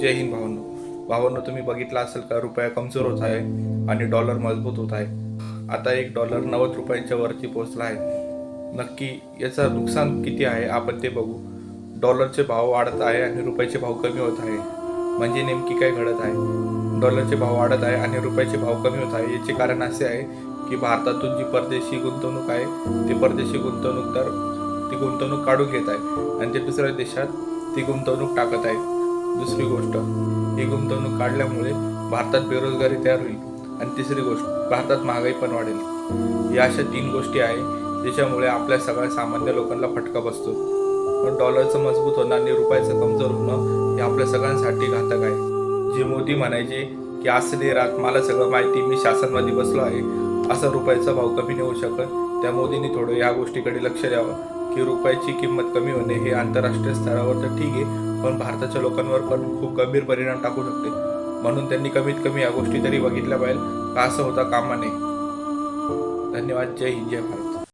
जय हिंद भावांनो, तुम्ही बघितलं असेल का रुपया कमजोर होत आहे आणि डॉलर मजबूत होत आहे। आता एक डॉलर 90 रुपयांच्या वरती पोहोचला आहे। नक्की याचं नुकसान किती आहे आपण ते बघू। डॉलरचे भाव वाढत आहे आणि रुपयाचे भाव कमी होत आहे, म्हणजे नेमकी काय घडत आहे? डॉलरचे भाव वाढत आहे आणि रुपयाचे भाव कमी होत आहे याचे कारण असे आहे की भारतातून जी परदेशी गुंतवणूक आहे ते परदेशी गुंतवणूकदार ती गुंतवणूक काढून घेत आहे आणि ते दुसऱ्या देशात ती गुंतवणूक टाकत आहे। दुसरी गोष्ट, ही गुंतवणूक काढल्यामुळे भारतात बेरोजगारी तयार होईल आणि तिसरी गोष्ट, भारतात महागाई पण वाढेल। या अशा 3 गोष्टी आहे ज्याच्यामुळे आपल्या सगळ्या सामान्य लोकांना फटका बसतो। पण डॉलरचं मजबूत होणं आणि रुपयाचं कमजोर होणं हे आपल्या सगळ्यांसाठी घातक आहे। जे मोदी म्हणायचे की असले रात मला सगळं माहिती, मी शासनवादी बसलो आहे, असा रुपयाचा भाव कमी नाही होऊ शकत। त्या मोदींनी थोडं या गोष्टीकडे लक्ष द्यावं की रुपयाची किंमत कमी होणे हे आंतरराष्ट्रीय स्तरावर तर ठीक आहे, पण भारताच्या लोकांवर पण खूप गंभीर परिणाम टाकू शकते। म्हणून त्यांनी कमीत कमी या गोष्टी तरी बघितल्या पाहिजे, का असं होता कामा नये। धन्यवाद। जय हिंद, जय भारत।